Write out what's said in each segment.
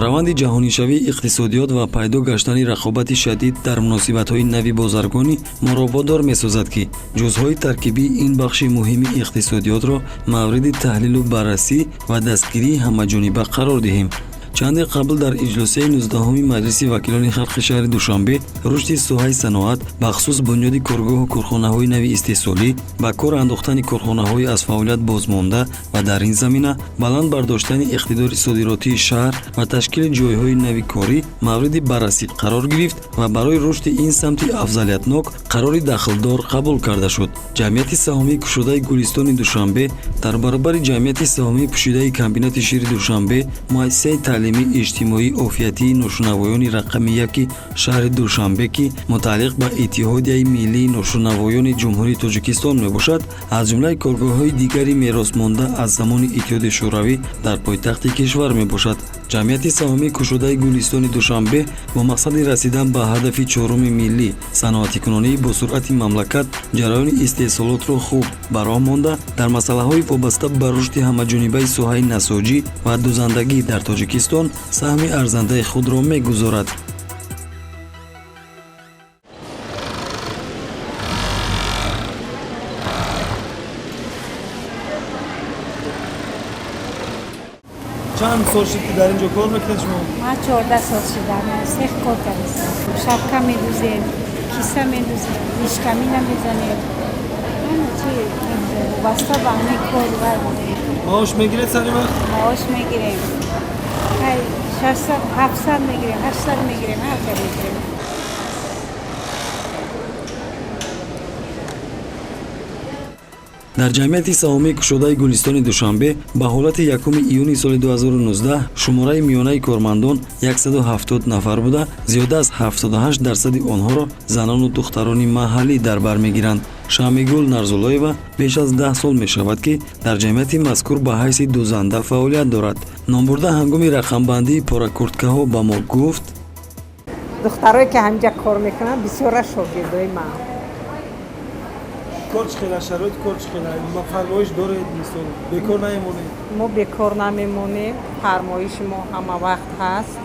раванди ҷаҳонишавии иқтисодиёт ва пайдо гаштани рақобати шадид дар муносибатҳои нави бозаргонӣ моро водор месозад ки ҷузъҳои таркибии ин бахши муҳими иқтисодиётро мавриди таҳлилу баррасӣ ва дастгирии ҳамаҷониба қарор диҳем. чанде қабл дар иҷлосияи 19-уми маҷлиси вакилони халқи шаҳри Душанбе рушди соҳаи саноат бахусус бунёди коргоҳу корхонаҳои нави истеҳсолӣ, ба кор андохтани корхонаҳои аз фаъолият бозмонда ва дар ин замина баланд бардоштани иқтидори содиротии шаҳр ва ташкили ҷойҳои нави корӣ мавриди баррасӣ қарор гирифт ва барои рушди ин самти афзалиятнок қарори дахлдор қабул карда шуд. ҷамъияти саҳмии кушодаи Гулистони Душанбе дар баробари ҷамъияти саҳмии пӯшидаи комбинати шири Душанбе муассисаи таълимии иҷтимоии офиятии ношунавоёни рақами 1 шаҳри Душанбе ки мутааллиқ ба Иттиҳодияи миллии ношунавоёни ҷумҳурии Тоҷикистон мебошад, аз ҷумлаи коргоҳҳои дигари меросмонда аз замони Иттиҳоди шӯравӣ дар пойтахти кишвар мебошад. ҷамъияти саҳмии кушодаи Гулистони Душанбе бо мақсади расидан ба ҳадафи 4-уми миллӣ саноатикунонии босуръати мамлакат ҷараёни истеҳсолотро хуб ба роҳ монда, дар масъалаҳои вобаста ба рушди ҳамаҷонибаи соҳаи насоҷӣ ва дузандагӣ дар Тоҷикистон саҳми арзандаи худро мегузорад. چند سال شد که در اینجا کار میکنید شما؟ ما 14 سال شده سیخ کار کردیم. شبکه میدوزیم، کیسه میدوزیم، ریشکمی نمیزنیم. همه چی واسطه با همه کار بردیم. معاش میگیرید سر ما؟ معاش میگیریم. 600 700 میگیریم، 800 میگیریم، هر چه میگیریم. дар ҷамъияти саҳмии кушодаи Гулистони Душанбе ба ҳолати 1 июни соли 2019 шумораи миёнаи кормандон 170 нафар буда, зиёда аз 78% онҳоро занону духтарони маҳаллӣ дар бар мегиранд. Шамигул Нарзулоева беш аз 10 сол мешавад ки дар ҷамъияти мазкур ба ҳайси дузанда фаъолият дорад. Номбурда ҳангоми рақамбандии поракурткаҳо ба мо гуфт: духтарое ки ҳамҷа кор мекунанд бисёра шогирдои ман. کار چقدر شرایط کار چقدر ما فرمایش دارید مثلا بیکار نمیمونید؟ ما بیکار نمیمونیم، فرمایش ما همه وقت هست.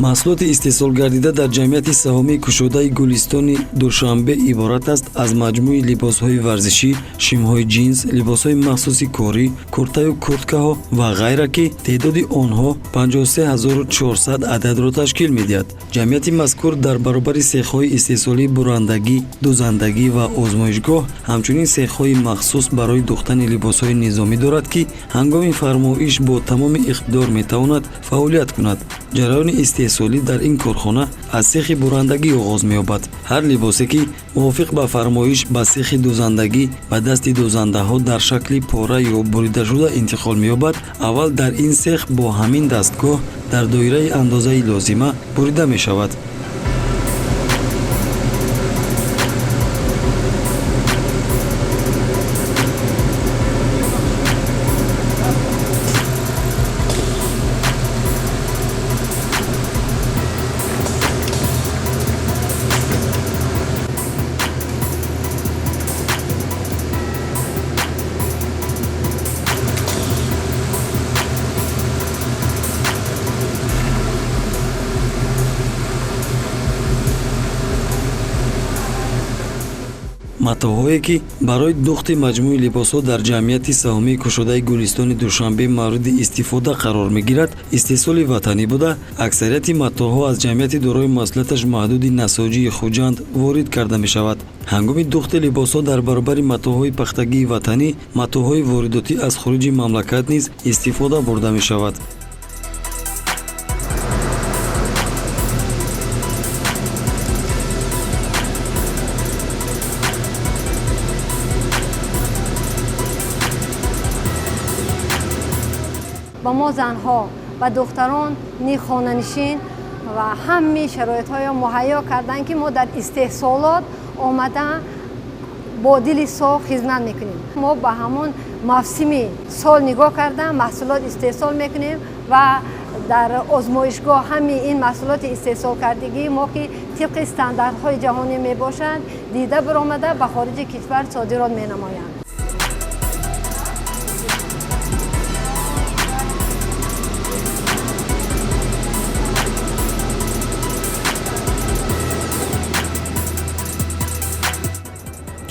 маҳсулоти истеҳсолгардида дар ҷамъияти саҳмии кушодаи Гулистони Душанбе иборат аст аз маҷмӯи либосҳои варзишӣ, шимҳои ҷинс, либосҳои махсуси корӣ, куртаю курткаҳо ва ғайра ки теъдоди онҳо 53400 ададро ташкил медиҳад. ҷамъияти мазкур дар баробари сехҳои истеҳсолии бурандагӣ, дузандагӣ ва озмоишгоҳ ҳамчунин сехҳои махсус барои духтани либосҳои низомӣ дорад ки ҳангоми фармоиш бо тамоми иқтидор метавонад фаъолият кунад. ҷараёни истеҳсолӣ дар ин корхона аз сехи бурандагӣ оғоз меёбад. ҳар либосе ки мувофиқ ба фармоиш ба сехи дузандагӣ ба дасти дузандаҳо дар шакли пора ё буридашуда интиқол меёбад, аввал дар ин сех бо ҳамин дастгоҳ дар доираи андозаи лозима бурида мешавад. матоъҳое ки барои духти маҷмӯи либосҳо дар ҷамъияти саҳмии кушодаи Гулистони Душанбе мавриди истифода қарор мегирад, истеҳсоли ватанӣ буда, аксарияти матоъҳо аз ҷамъияти дорои масъулияташ маҳдуди насоҷии Хуҷанд ворид карда мешавад. ҳангоми духти либосҳо дар баробари матоъҳои пахтагии ватанӣ, матоъҳои воридотӣ аз хуруҷи мамлакат низ истифода бурда мешавад. با ما زنها و دختران نی خانه‌نشین و همه شرایط‌های مهیا کردن که ما در استحصالات آمدن با دل صاف خدمت میکنیم. ما به همون موسم سال نگاه کردن محصولات استحصال میکنیم و дар озмоишгоҳ ҳамин ин маҳсулоти истеҳсолкардагии мо ки тибқи стандартҳои ҷаҳонӣ мебошанд дида баромада ба хориҷи кишвар содирот менамоянд.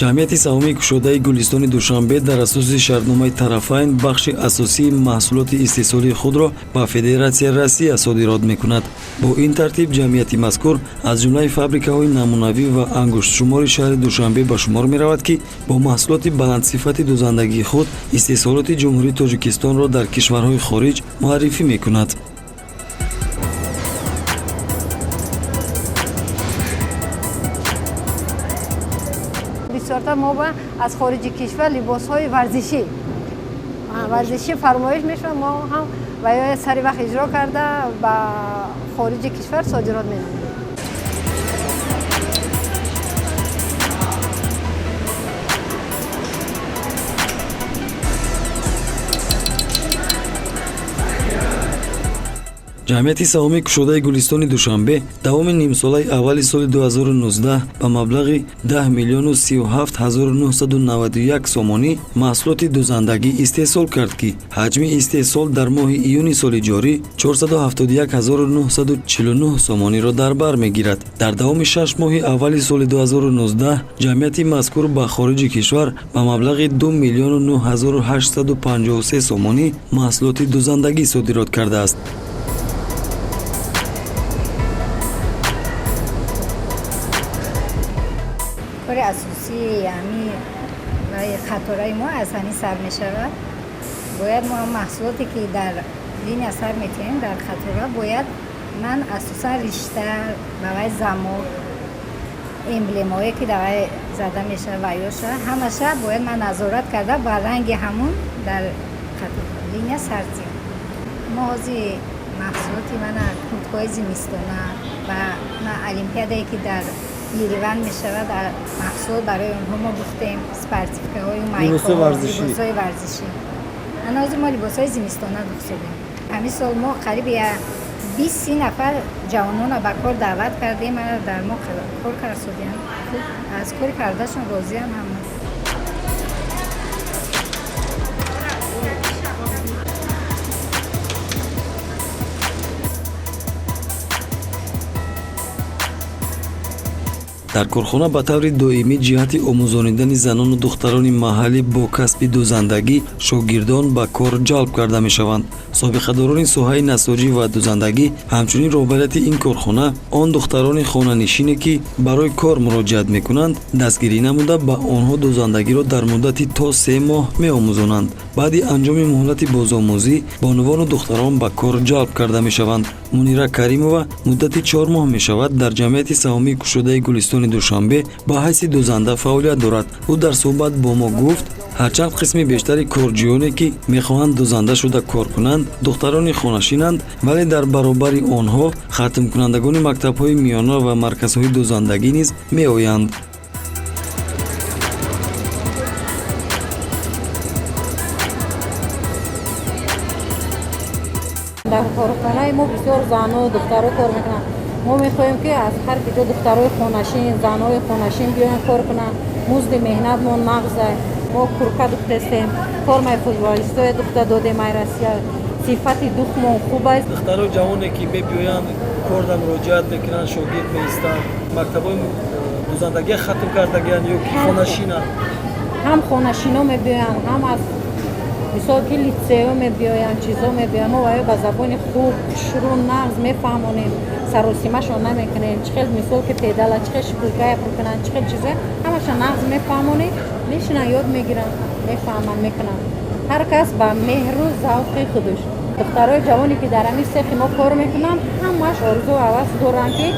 ҷамъияти саҳомии кушодаи гулистони душанбе дар асоси шартномаи тарафайн бахши асосии маҳсулоти истеҳсолии худро ба Федератсияи Россия содирот мекунад. Бо ин тартиб ҷамъияти мазкур аз ҷумлаи фабрикаҳои намунавӣ ва ангуштшумори шаҳри Душанбе ба шумор меравад, ки бо маҳсулоти баландсифати дузандагии худ истеҳсолоти ҷумҳурии Тоҷикистонро дар кишварҳои хориҷ муаррифӣ мекунад. бисёртар мо ба аз хориҷи кишвар либосҳои варзишӣ фармоиш мешавад, мо ҳам ва ё сари вақт иҷро карда ба хориҷи кишвар содирот менамоем. ҷамъияти саҳомии кушодаи гулистони Душанбе давоми нимсолаи аввали соли 2019 ба маблағи 10 миллиону 37 ҳазору 991 сомонӣ маҳсулоти дузандагӣ истеҳсол кард, ки ҳаҷми истеҳсол дар моҳи июни соли ҷорӣ 471 ҳазору 949 сомониро дар бар мегирад. Дар давоми 6 моҳи аввали соли 2019 ҷамъияти мазкур ба хориҷи кишвар ба маблағи 2 миллиону 9 ҳазору 853 сомонӣ маҳсулоти дузандагӣ содирот кардааст. کار اساسی همین برای خطرهای ما از همین سر می شود. باید ما محصولاتی که در این اثر میتونیم در خطرها باید من اساسا رشته برای زمان امبلم هایی که در زده میشه و یوشه همشه باید من نظارت کرده با رنگ همون در خطرها لینیا سرزی موضوع محصولاتی من کودکای زمستانه و من المپیادی که در ایران میشود در محصول برای اونها ما گفتیم سپرتیفیکه های مایکا لباسای ورزشی اناز ما لباسای زمستانه داشتیم. همین سال ما قریب 20 نفر جوانان رو به کار دعوت کردیم، در ما کار کردیم، از کار کردشون راضی هم дар корхона ба таври доимӣ ҷиҳати омӯзонидани занону духтарони маҳаллӣ бо касби дузандагӣ шогирдон ба кор ҷалб карда мешаванд. собиқадорони соҳаи насоҷӣ ва дузандагӣ ҳамчунин роҳбарияти ин корхона он духтарони хонанишине ки барои кор муроҷиат мекунанд дастгирӣ намуда ба онҳо дузандагиро дар муддати то 3 моҳ меомӯзонанд. баъди анҷоми муҳлати бозомӯзӣ бонувону духтарон ба кор ҷалб карда мешаванд. мунира каримова муддати 4 моҳ мешавад дар ҷамъияти саҳомии кушодаи гулистони Душанбе ба ҳайси дузанда фаъолият дорад. ӯ дар суҳбат бо мо гуфт ҳарчанд қисми бештари корҷиёне ки мехоҳанд дузанда шуда кор кунанд духтарони хонашинанд, вале дар баробари онҳо хатмкунандагони мактабҳои миёна ва марказҳои дузандагӣ низ меоянд. дар корхонаи мо бисёр зану духтаро кор мекунанд. мо мехоҳем ки аз ҳар киҷо духтарои хонашин, занҳои хонашин биёянд кор кунанд. музди меҳнатмо нағз аст. мо курка духтастем, формаи футболистое духта додем ай Россия. сифати духтмон хуб аст. духтарои ҷавоне ки мебиёянд корда муроҷиат мекунанд, шогирд меистанд, мактабҳои дузандагӣ хатм кардагиянд ё ки хонашинанд. ҳам хонашино мебиёянд, ҳам аз мисол ки лицеё мебиёянд, чизо мебиёянд. мо ба забони хуб шуру нағз мефаҳмонем, саросимашон намекунем. чихел мисол ки педала, чихел шипулкая кунанд, чихел чиза ҳамаша нағз мефаҳмонем. мешинанд, ёд мегиранд, мефаҳманд, мекунанд. ҳар кас ба меҳру завқи худуш. духтарои ҷавоне ки дар ҳамин сехи мо кор мекунанд ҳамаш орзу ҳавас доранд ки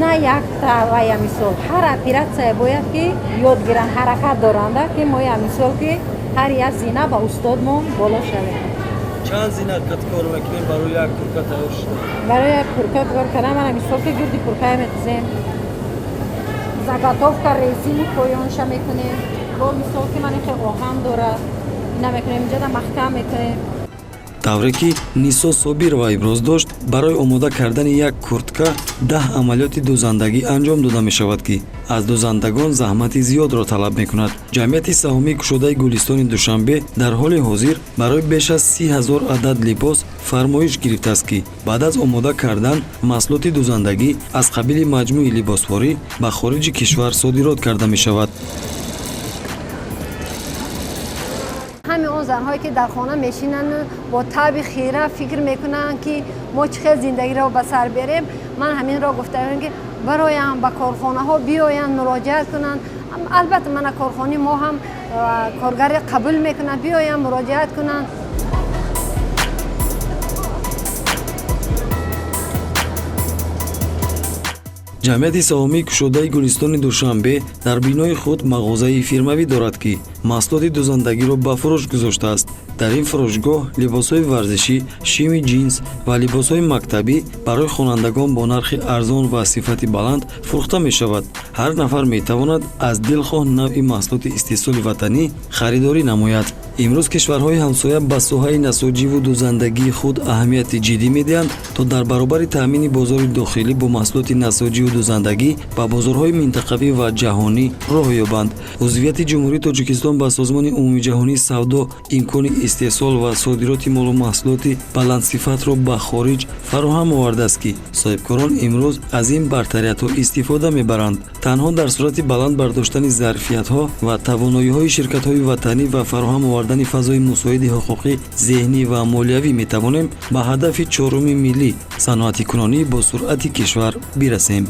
на як тавая мисол ҳар оператсия бояд ки ёд гиранд, ҳаракат доранда ки мо я мисол ки ҳар як зина ба устодмо боло шавем. чанд зина кор мекунем барои як курка тайёр шуда? барои як курка кор кардан мана мисол ки гирди куркая мекузем, заготовка резини поёнша мекунем, бо мисол ки ман ихе оҳан дорад ина мекунем, инҷода маҳкам мекунем. тавре ки Нисо Собирова иброз дошт, барои омода кардани як куртка 10 амалиёти дузандагӣ анҷом дода мешавад, ки аз дузандагон заҳмати зиёдро талаб мекунад. ҷамъияти саҳомии кушодаи Гулистони Душанбе дар ҳоли ҳозир барои беш аз 30 000 адад либос фармоиш гирифтааст, ки баъд аз омода кардан маҳсулоти дузандагӣ аз қабили маҷмӯи либосворӣ ба хориҷи кишвар содирот карда мешавад. ҳамин он занҳое ки дар хона мешинанд бо таби хира фикр мекунанд ки мо чӣ хел зиндагиро ба сар берем. ман ҳаминро гуфтам ки бароянд ба корхонаҳо биёянд, муроҷиат кунанд. албатта мана корхонаи мо ҳам коргаре қабул мекунад, биёянд муроҷиат кунанд. ҷамъияти саҳомии кушодаи Гулистони Душанбе дар бинои худ мағозаи фирмавӣ дорад, ки маҳсулоти дузандагиро ба фурӯш гузоштааст. дар ин фурӯшгоҳ либосҳои варзишӣ, шими ҷинс ва либосҳои мактабӣ барои хонандагон бо нархи арзон ва сифати баланд фурӯхта мешавад. ҳар нафар метавонад аз дилхоҳ навъи маҳсулоти истеҳсоли ватанӣ харидорӣ намояд. имрӯз кишварҳои ҳамсоя ба соҳаи насоҷиву дузандагии худ аҳамияти ҷиддӣ медиҳанд, то дар баробари таъмини бозори дохилӣ бо маҳсулоти насоҷиву дузандагӣ ба бозорҳои минтақавӣ ва ҷаҳонӣ роҳ ёбанд. узвияти ҷумҳурии Тоҷикистон ба Созмони Умумии ҷаҳонии савдо имкони истеҳсол ва содироти молу маҳсулоти баландсифатро ба хориҷ фароҳам овардааст, ки соҳибкорон имрӯз аз ин бартариятҳо истифода мебаранд. танҳо дар сурати баланд бардоштани зарфиятҳо ва тавоноиҳои ширкатҳои ватанӣ ва фароҳам овардани фазои мусоиди ҳуқуқӣ, зеҳнӣ ва молиявӣ метавонем ба ҳадафи чоруми миллӣ саноатикунонӣ бо суръати кишвар бирасем.